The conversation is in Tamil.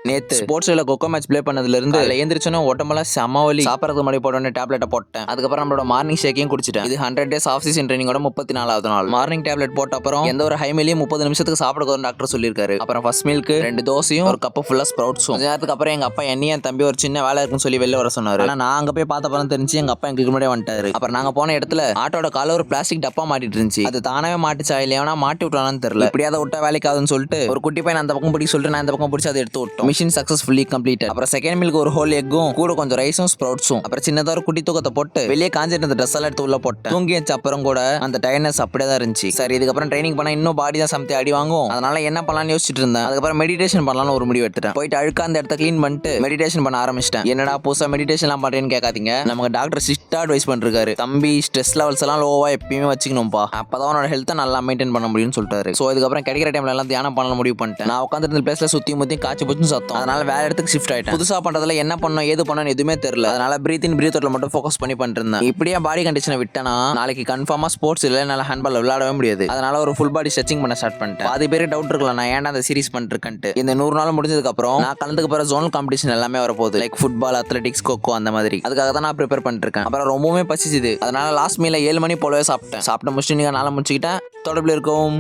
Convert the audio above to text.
நேத்து ஸ்போர்ட்ஸ்ல கொக்கோ மேட்ச் ப்ளே பண்ணதுல இருந்து எழுந்திரிச்சோன்னா உடம்பெல்லாம் செம வலி. சாப்பிடறதுக்கு முன்னாடி போட வேண்டிய டேப்லெட்டை போட்டேன். அதுக்கப்புறம் நம்மளோட மார்னிங் ஷேக்கையும் குடிச்சிட்டேன். இது 100 days ஆஃப் சீசன் ட்ரைனிங்கோட 34வது நாள். மார்னிங் டேப்லெட் போட்ட அப்புறம் எந்த ஒரு ஹை மீலையும் 30 நிமிஷத்துக்கு சாப்பிடக்கூடாது டாக்டர் சொல்லியிருக்காரு. அப்புறம் ஃபர்ஸ்ட் மீலுக்கு 2 தோசையும் ஒரு கப் ஃபுல்லா ஸ்ப்ரவுட்ஸும். கொஞ்ச நேரத்துக்கு அப்புறம் எங்க அப்பா என்னையும் என் தம்பி ஒரு சின்ன வேலை இருக்குன்னு சொல்லி வெளில வர சொன்னாரு. ஆனா நான் அங்க போய் பார்த்த அப்புறம் தெரிஞ்சு எங்க அப்பா எங்களுக்கு முன்னாடியே வந்துட்டாரு. அப்புறம் நாங்க போன இடத்துல ஆட்டோட கால ஒரு பிளாஸ்டிக் டப்பா மாட்டிட்டு இருந்துச்சு. அது தானாவே மாட்டுச்சா இல்லையா மாட்டி விட்டானு தெரியல. இப்படியாவது விட்டா வேலைக்கு ஆகுதுன்னு சொல்லிட்டு ஒரு குட்டி பையன் அந்த பக்கம் பிடிக்க சொல்லிட்டு நான் இந்த பக்கம் பிடிச்சி அதை எடுத்து விட்டோம். Machine successfully completed. அப்புறம் செகண்ட் மீலுக்கு ஒரு ஹோல் எக்கும் கூட கொஞ்சம் ரைஸும் ஸ்ப்ரவுட்ஸும். அப்புறம் சின்னதா ஒரு குட்டி தூக்கத்தை போட்டு வெளியே காஞ்சிட்டு இருந்த ட்ரெஸ் எல்லாம் எடுத்து உள்ள போட்டேன். தூங்கி வச்ச அப்புறம் கூட அந்த டயர்னஸ் அப்படியே தான் இருந்துச்சு. சரி இதுக்கப்புறம் ட்ரைனிங் பண்ணா இன்னும் பாடி தான் சமத்தி அடி வாங்கும். அதனால என்ன பண்ணலாம்னு யோசிச்சுட்டு இருந்தேன். அதுக்கப்புறம் மெடிடேஷன் பண்ணலாம்னு ஒரு முடிவு எடுத்துட்டேன். போயிட்டு அழுக்கா அந்த இடத்த க்ளீன் பண்ணிட்டு மெடிடேஷன் பண்ண ஆரம்பிச்சிட்டேன். என்னடா புதுசா மெடிடேஷன்லாம் பண்றேன்னு கேட்காதீங்க. நமக்கு டாக்டர் ஸ்ட்ரிக்ட்டா அட்வைஸ் பண்ணிருக்காரு. தம்பி ஸ்ட்ரெஸ் லெவல்ஸ் எல்லாம் லோவா எப்பயுமே வச்சுக்கணும்பா. அப்பதான் உன்னோட ஹெல்த்தை நல்லா மெயின்டைன் பண்ண முடியும்னு சொல்லிட்டாரு. சோ இதுக்கப்புறம் கிடைக்கிற டைம்ல எல்லாம் தியானம் பண்ண முடிவு பண்ணிட்டேன். நான் உட்காந்துருந்த பிளேஸ்ல சுத்தி முத்தி காய்ச்சி போச்சுன்னு சத்தம். அதனால வேற இடத்துக்கு ஷிஃப்ட் ஆயிட்டேன். புதுசா பண்றதுல என்ன பண்ணணும் ஏது பண்ணணும் எதுவுமே தெரியல. அதனால பிரீத் இன் பிரீத் அவுட்ல மட்டும் ஃபோக்கஸ் பண்ணி பண்ணிட்டு இருந்தேன். இப்படியே பாடி கண்டிஷனை விட்டனா நாளைக்கு கன்ஃபார்மா ஸ்போர்ட்ஸ் இல்ல என்னால ஹேண்ட்பால் விளையாடவே முடியாது. அதனால ஒரு ஃபுல் பாடி ஸ்ட்ரெச்சிங் பண்ண ஸ்டார்ட் பண்ணிட்டேன். பாதி பேருக்கு டவுட் இருக்கலாம் நான் ஏன்டா அந்த சீரிஸ் பண்ணிருக்கேன்ட்டு. இந்த 100 நாள் முடிஞ்சதுக்கு அப்புறம் நான் கலந்துக்க போற ஜோனல் காம்படிஷன் எல்லாமே வரப்போகுது. லைக் ஃபுட்பால், அத்லெட்டிக்ஸ், கொக்கோ அந்த மாதிரி. அதுக்காக தான் நான் ப்ரிப்பேர் பண்ணிட்டு இருக்கேன். அப்புறம் ரொம்பவுமே பசிச்சுது. அதனால லாஸ்ட் மீல 7 மணி போலவே சாப்பிட்டேன். சாப்பிட்டு முடிச்சுட்டு நீங்க நாளை முடிச்சுக்கிட்டேன். தொடர்பில் இருக்கும்.